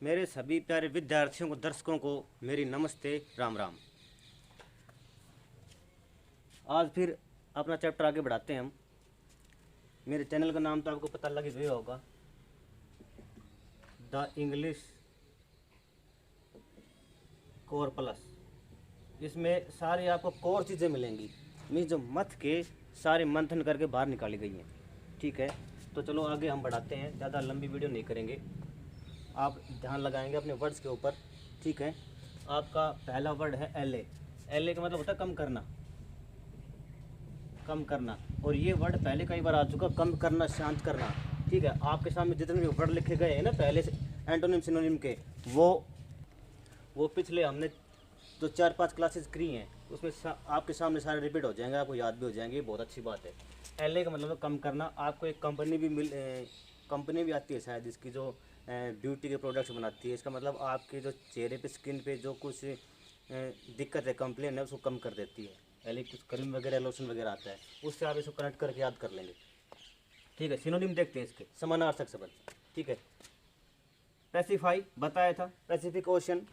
मेरे सभी प्यारे विद्यार्थियों को, दर्शकों को मेरी नमस्ते, राम राम। आज फिर अपना चैप्टर आगे बढ़ाते हैं हम। मेरे चैनल का नाम तो आपको पता लग ही गया होगा, द इंग्लिश कोर प्लस। इसमें सारी आपको कोर चीज़ें मिलेंगी, मीन्स जो मथ के सारे मंथन करके बाहर निकाली गई हैं। ठीक है, तो चलो आगे हम बढ़ाते हैं, ज़्यादा लंबी वीडियो नहीं करेंगे। आप ध्यान लगाएंगे अपने वर्ड्स के ऊपर। ठीक है, आपका पहला वर्ड है एल ए। एल ए का मतलब होता है कम करना, कम करना। और ये वर्ड पहले कई बार आ चुका, कम करना, शांत करना। ठीक है, आपके सामने जितने भी वर्ड लिखे गए हैं ना पहले से एंटोनिम सिनोनिम के, वो पिछले हमने जो 4-5 क्लासेस करी हैं उसमें आपके सामने सारे रिपीट हो जाएंगे, आपको याद भी हो जाएंगे। ये बहुत अच्छी बात है। एल ए का मतलब कम करना। आपको एक कंपनी भी आती है शायद, इसकी जो ब्यूटी के प्रोडक्ट्स बनाती है। इसका मतलब आपके जो चेहरे पे, स्किन पे जो कुछ दिक्कत है, कंप्लेन है, उसको कम कर देती है। पहले कुछ क्रीम वगैरह, लोशन वगैरह आता है, उससे आप इसको कनेक्ट करके याद कर लेंगे। ठीक है, सिनोनिम देखते हैं इसके, समानार्थक शब्द। ठीक है, पैसिफाई बताया था, पैसिफिक ओशन,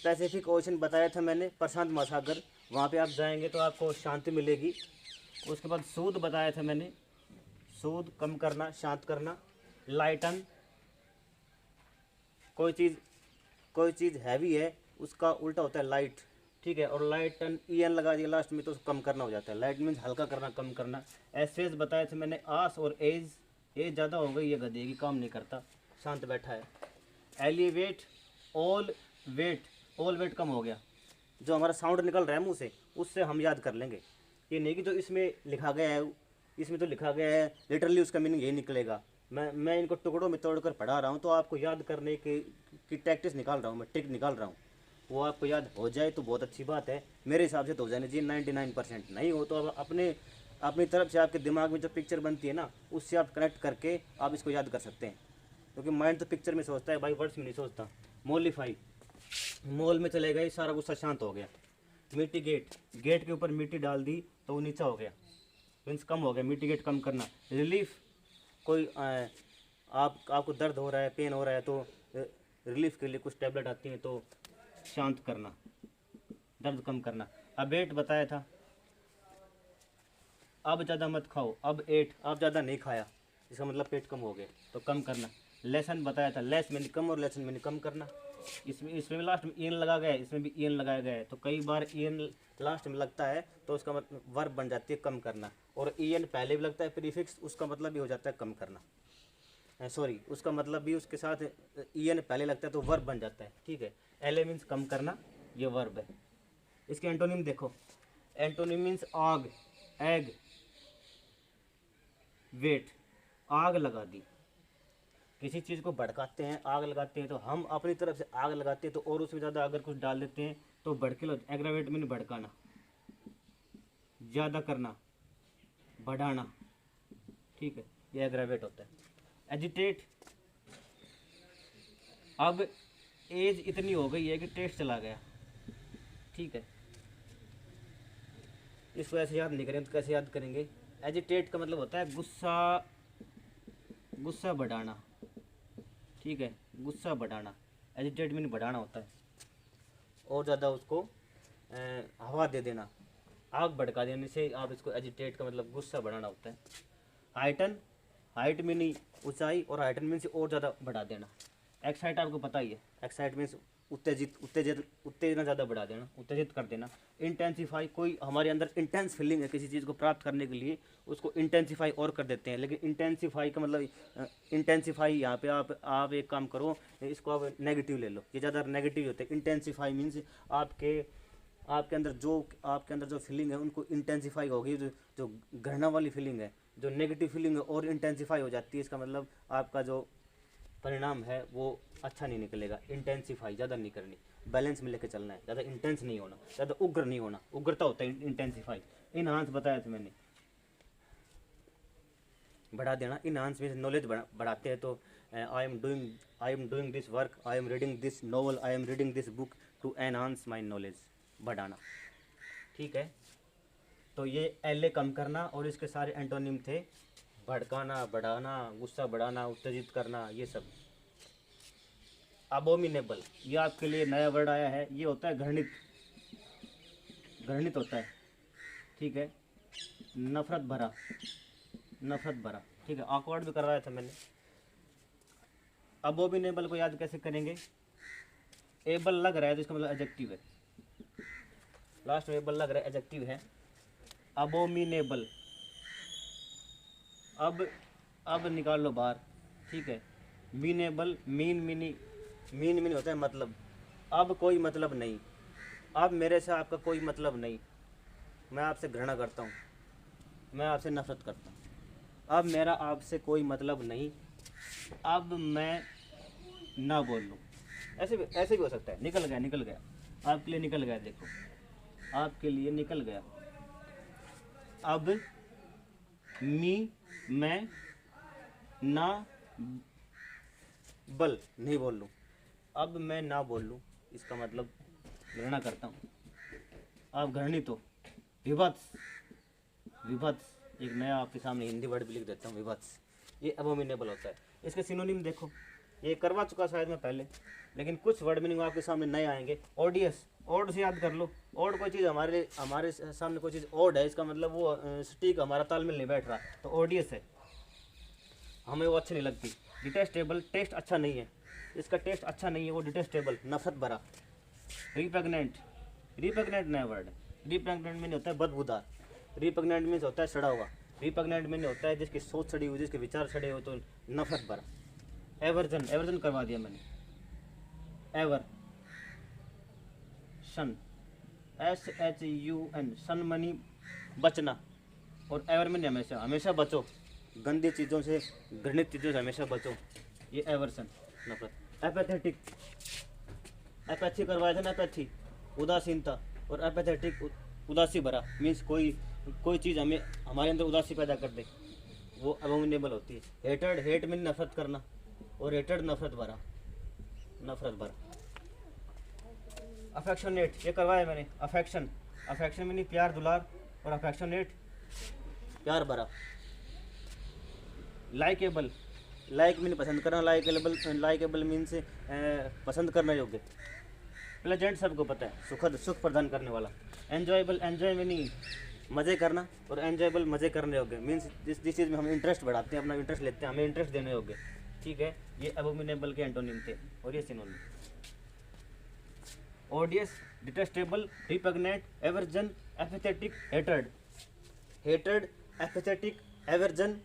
पैसिफिक ओशन बताया था मैंने, प्रशांत महासागर। वहाँ पे आप जाएंगे तो आपको शांति मिलेगी। उसके बाद सूद बताया था मैंने, सूद कम करना, शांत करना। लाइटन, कोई चीज़ हैवी है उसका उल्टा होता है लाइट। ठीक है, और लाइटन ई एन लगा दिया लास्ट में तो कम करना हो जाता है। लाइट मीन्स हल्का करना, कम करना। एसेज बताया था मैंने, आस और एज ज़्यादा हो गई, ये गधे की काम नहीं करता, शांत बैठा है। एलिवेट, ऑल वेट कम हो गया। जो हमारा साउंड निकल रहा है मुंह से, उससे हम याद कर लेंगे। ये नहीं कि जो इसमें लिखा गया है, इसमें तो लिखा गया है लिटरली उसका मीनिंग यही निकलेगा। मैं इनको टुकड़ों में तोड़कर पढ़ा रहा हूँ, तो आपको याद करने की टैक्टिस निकाल रहा हूँ, मैं ट्रिक निकाल रहा हूँ। वो आपको याद हो जाए तो बहुत अच्छी बात है। मेरे हिसाब से तो हो जाने चाहिए 99%। नहीं हो तो अब अपनी तरफ से आपके दिमाग में जो पिक्चर बनती है ना, उससे आप कनेक्ट करके आप इसको याद कर सकते हैं। क्योंकि माइंड तो पिक्चर में सोचता है भाई, वर्ड्स में नहीं सोचता। मोलिफाई, मॉल में चले गए, सारा गुस्सा शांत हो गया। मिटिगेट, गेट के ऊपर मिट्टी डाल दी तो वो नीचा हो गया, मीन्स कम हो गया। मिटिगेट कम करना। रिलीफ, कोई आपको दर्द हो रहा है, पेन हो रहा है, तो रिलीफ के लिए कुछ टैबलेट आती हैं, तो शांत करना, दर्द कम करना। अबेट बताया था, अब ज़्यादा मत खाओ। अब एट, अब ज़्यादा नहीं खाया, इसका मतलब पेट कम हो गया, तो कम करना। लेसन बताया था, लेस में कम और लेसन में कम करना। इसमें भी लास्ट में ईएन लगा गया है, इसमें भी ईएन लगाया गया है, तो कई बार ईएन लास्ट में लगता है तो उसका मतलब वर्ब बन जाती है कम करना। और ईएन पहले भी लगता है प्रीफिक्स, उसका मतलब भी हो जाता है कम करना। सॉरी, उसका मतलब भी उसके साथ ईएन पहले लगता है तो वर्ब बन जाता है। ठीक है, एल मीन्स कम करना, ये वर्ब है। इसके एंटोनिम देखो, एंटोनिम मीन्स आग, एग, वेट। आग लगा दी, किसी चीज़ को भड़काते हैं, आग लगाते हैं, तो हम अपनी तरफ से आग लगाते हैं तो और उससे ज़्यादा अगर कुछ डाल देते हैं तो भड़के लो। एग्रावेट मीन भड़काना, ज़्यादा करना, बढ़ाना। ठीक है, ये एग्रावेट होता है। एजिटेट, अब एज इतनी हो गई है कि टेस्ट चला गया। ठीक है, इसको ऐसे याद नहीं करें तो कैसे याद करेंगे। एजिटेट का मतलब होता है गुस्सा बढ़ाना। ठीक है, गुस्सा बढ़ाना, एजिटेट मीन बढ़ाना होता है, और ज़्यादा उसको हवा दे देना, आग भड़का देने से आप इसको एजिटेट का मतलब गुस्सा बढ़ाना होता है। हाइटन, हाइट मीनी ऊंचाई, और हाइटन मीन से और ज़्यादा बढ़ा देना। एक्साइट आपको पता ही है, एक्साइट मीन्स उत्तेजना ज़्यादा बढ़ा देना, उत्तेजित कर देना। इंटेंसीफाई, कोई हमारे अंदर इंटेंस फीलिंग है किसी चीज़ को प्राप्त करने के लिए, उसको इंटेंसीफाई और कर देते हैं। लेकिन इंटेंसीफाई का मतलब इंटेंसीफाई, यहाँ पे आप एक काम करो, इसको आप नेगेटिव ले लो, ये ज़्यादा नेगेटिव होते हैं। इंटेंसीफाई मीन्स आपके अंदर जो फीलिंग है उनको इंटेंसीफाई होगी। जो घृणा वाली फीलिंग है, जो नेगेटिव फीलिंग है, और इंटेंसीफाई हो जाती है। इसका मतलब आपका जो परिणाम है वो अच्छा नहीं निकलेगा। इंटेंसीफाई ज़्यादा नहीं करनी, बैलेंस में लेके चलना है, ज़्यादा इंटेंस नहीं होना, ज़्यादा उग्र नहीं होना। उग्रता होता है इंटेंसीफाई। इनहांस बताया था मैंने, बढ़ा देना। इनहांस में नॉलेज बढ़ाते हैं, तो I am doing this work, I am reading this novel, I am reading this book to enhance my knowledge, बढ़ाना। ठीक है, तो ये एल ए कम करना, और इसके सारे एंटोनिम थे भड़काना, बढ़ाना, गुस्सा बढ़ाना, उत्तेजित करना, ये सब। अबोमिनेबल, ये आपके लिए नया वर्ड आया है। ये होता है घृणित, घृणित होता है, ठीक है। नफरत भरा, नफरत भरा, ठीक है। ऑकवर्ड भी करवाया था मैंने। अबोमिनेबल को याद कैसे करेंगे? एबल लग रहा है तो इसका मतलब एडजेक्टिव है, लास्ट में एबल लग रहा है एडजेक्टिव है। अबोमिनेबल, अब निकाल लो बाहर, ठीक है। मीनेबल, मीन होता है मतलब। अब कोई मतलब नहीं, अब मेरे से आपका कोई मतलब नहीं, मैं आपसे घृणा करता हूँ, मैं आपसे नफरत करता हूँ, अब मेरा आपसे कोई मतलब नहीं, अब मैं ना बोल लूँ। ऐसे भी हो सकता है। निकल गया, निकल गया, आपके लिए निकल गया, देखो आपके लिए निकल गया। अब मैं ना बल नहीं बोल लूँ, अब मैं ना बोल लूँ, इसका मतलब घृणा करता हूँ। आप घृणित हो, विभत्स, विभत्स, एक नया आपके सामने हिंदी वर्ड भी लिख देता हूँ, विभत्स। ये अबोमिनेबल होता है। इसके सिनोनिम देखो, ये करवा चुका शायद मैं पहले, लेकिन कुछ वर्ड मीनिंग आपके सामने नए आएंगे। ओडियस, ओड से याद कर लो। ओड कोई चीज़ हमारे सामने कोई चीज़ ओड है, इसका मतलब वो सटीक हमारा तालमेल नहीं बैठ रहा, तो ओडियस है, हमें वो अच्छी नहीं लगती। डिटेस्टेबल, टेस्ट अच्छा नहीं है, इसका टेस्ट अच्छा नहीं है, वो डिटेस्टेबल, नफरत भरा। रिपेग्नेंट, रिपेग्नेंट नया वर्ड है। रिपेग्नेंट में होता है बदबूदार, रिपेग्नेंट मीन्स होता है सड़ा हुआ, रिपेग्नेंट में होता है जिसकी सोच सड़ी हुई, जिसके विचार सड़े हो, तो नफरत भरा। एवर्जन, एवर्जन करवा दिया मैंने। एवर, शन, SHUN, सन मनी बचना, और एवर में हमेशा, हमेशा बचो, गंदी चीज़ों से, घृणित चीज़ों से हमेशा बचो, ये एवर्सन, नफरत। एपैथेटिक, एपैथी करवाया था ना, एपैथी उदासीनता, और एपैथेटिक उदासी भरा, मीन्स कोई चीज़ हमारे अंदर उदासी पैदा कर दे, वो अबोमिनेबल होती है। हेटेड, हेट मीन नफरत करना, और हेटेड नफरत भरा, नफरत भरा। अफेक्शनेट, ये करवाया मैंने। अफेक्शन, अफेक्शन मीन प्यार दुलार, और अफेक्शनेट प्यार भरा। लाइकेबल, लाइक मीन पसंद करना, लाइकेबल, लाइकेबल मीन्स पसंद करना योग्य। प्लेजेंट सबको पता है, सुखद, सुख प्रदान करने वाला। एन्जॉयबल, एन्जॉय मीनिंग मज़े करना, और एन्जॉयबल मज़े करने योग्य, मीन्स जिस चीज़ में हम इंटरेस्ट बढ़ाते हैं, अपना इंटरेस्ट लेते हैं, हमें इंटरेस्ट देने योग्य, ठीक है। ये अबोमिनेबल के एंटोनिम थे, और ये synonym. Odious, detestable, repugnant, aversion, apathetic, hated. Hated, apathetic, aversion,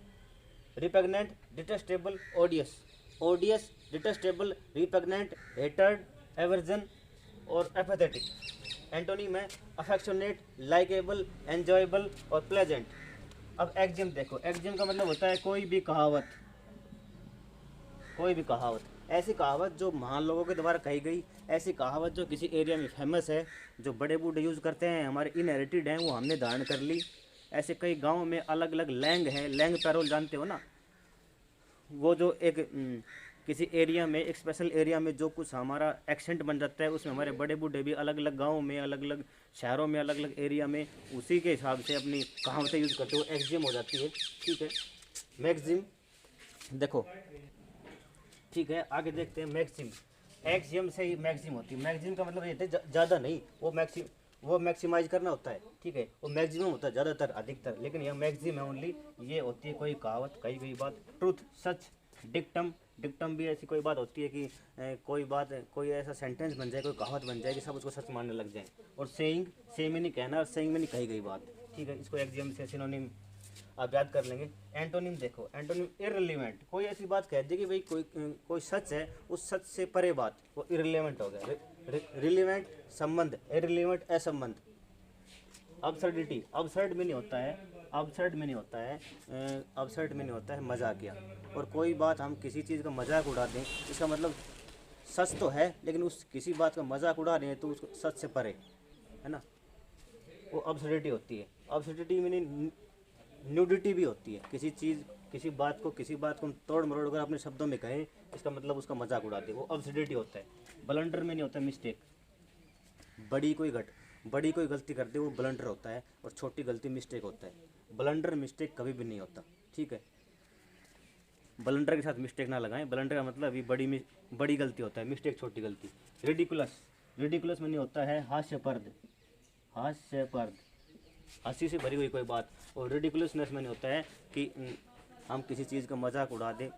repugnant, detestable, odious. Odious, detestable, repugnant, hated, aversion और एपैथेटिक। एंटोनिम है अफेक्शनेट, लाइकेबल, एंजॉयबल और प्लेजेंट। अब एक्जिम देखो, एक्जिम का मतलब होता है कोई भी कहावत, कोई भी कहावत, ऐसी कहावत जो महान लोगों के द्वारा कही गई, ऐसी कहावत जो किसी एरिया में फेमस है, जो बड़े बूढ़े यूज़ करते हैं, हमारे इनहेरिटेड हैं, वो हमने धारण कर ली। ऐसे कई गाँव में अलग अलग लैंग है, लैंग पैरोल जानते हो ना, वो जो एक किसी एरिया में, एक स्पेशल एरिया में जो कुछ हमारा एक्सेंट बन जाता है, उसमें हमारे बड़े बूढ़े भी अलग अलग गाँव में, अलग अलग शहरों में, अलग अलग एरिया में उसी के हिसाब से अपनी कहावतें यूज़ करते हो, एक्जिम हो जाती है, ठीक है। मैक्सिम देखो, ठीक है, आगे देखते हैं। मैक्सिम, एक्सियम से ही मैक्सिम होती है। मैक्सिम का मतलब ये है ज़्यादा नहीं, वो मैक्सिमाइज करना होता है, ठीक है। वो मैक्सिमम होता है, ज़्यादातर, अधिकतर, लेकिन यह मैक्सिम है ओनली। ये होती है कोई कहावत, कही गई बात। ट्रूथ, सच। डिक्टम, डिक्टम भी ऐसी कोई बात होती है कि कोई बात, कोई ऐसा सेंटेंस बन जाए, कोई कहावत बन जाए कि सब उसको सच मानने लग जाए। और सेइंग, सेइंग में नहीं कहना, और सेइंग में नहीं कही गई बात, ठीक है। इसको एक्सियम से सिनोनिम आप याद कर लेंगे। एंटोनिम देखो, एंटोनिम इररिलेवेंट, कोई ऐसी बात कह दी कि भाई कोई सच है, उस सच से परे बात, वो इररिलेवेंट हो गया। रिलेवेंट संबंध, इररिलेवेंट असंबंध। अब्सर्डिटी, अब्सर्ड में नहीं होता है, अब्सर्ड में नहीं होता है, अब्सर्ड में नहीं होता है मजाकिया। और कोई बात हम किसी चीज़ का मजाक उड़ा दें, इसका मतलब सच तो है, लेकिन उस किसी बात का मजाक उड़ा रहे हैं तो उसको सच से परे है ना, वो अब्सर्डिटी होती है। अब्सर्डिटी में न्यूडिटी भी होती है, किसी बात को हम तोड़ मरोड़ कर अपने शब्दों में कहें, इसका मतलब उसका मजाक उड़ाते, वो अब्सर्डिटी होता है। ब्लंडर में नहीं होता मिस्टेक, बड़ी कोई गलती कर दे वो ब्लंडर होता है, और छोटी गलती मिस्टेक होता है। ब्लंडर मिस्टेक कभी भी नहीं होता, ठीक है। ब्लंडर के साथ मिस्टेक ना लगाएं। ब्लंडर का मतलब अभी बड़ी गलती होता है, मिस्टेक छोटी गलती। रेडिकुलस, रेडिकुलस में नहीं होता है हास्यपर्द, हास्यपर्द, हंसी से भरी हुई कोई बात। और रेडिकुलसनेस में नहीं होता है कि हम किसी चीज़ का मजाक उड़ा दें,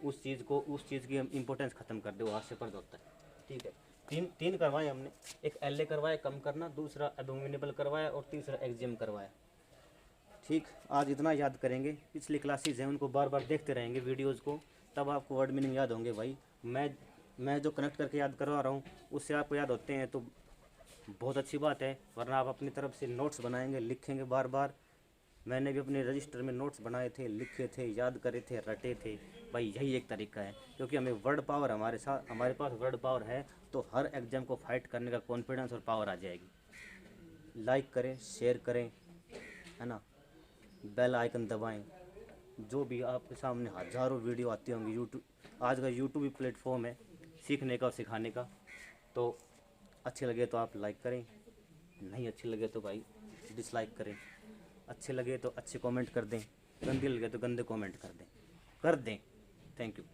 उस चीज़ की हम इम्पोर्टेंस ख़त्म कर दें, वो हास्यपर्द होता है। ठीक है, तीन करवाए हमने, एक एल ए करवाया कम करना, दूसरा एबोमिनेबल करवाया और तीसरा एक्जियम करवाया। ठीक, आज इतना याद करेंगे। पिछली क्लासेज हैं उनको बार बार देखते रहेंगे वीडियोज़ को, तब आपको वर्ड मीनिंग याद होंगे भाई। मैं जो कनेक्ट करके याद करवा रहा हूँ उससे आपको याद होते हैं तो बहुत अच्छी बात है, वरना आप अपनी तरफ से नोट्स बनाएंगे, लिखेंगे बार बार। मैंने भी अपने रजिस्टर में नोट्स बनाए थे, लिखे थे, याद करे थे, रटे थे भाई। यही एक तरीका है, क्योंकि हमें वर्ड पावर, हमारे पास वर्ड पावर है तो हर एग्जाम को फाइट करने का कॉन्फिडेंस और पावर आ जाएगी। लाइक करें, शेयर करें, है ना, बेल आइकन दबाएं। जो भी आपके सामने हज़ारों वीडियो आती होंगी, यूट्यूब, आज का यूट्यूब भी प्लेटफॉर्म है सीखने का और सिखाने का। तो अच्छे लगे तो आप लाइक करें, नहीं अच्छे लगे तो भाई डिसलाइक करें। अच्छे लगे तो अच्छे कमेंट कर दें, गंदे लगे तो गंदे कमेंट कर दें। Thank you.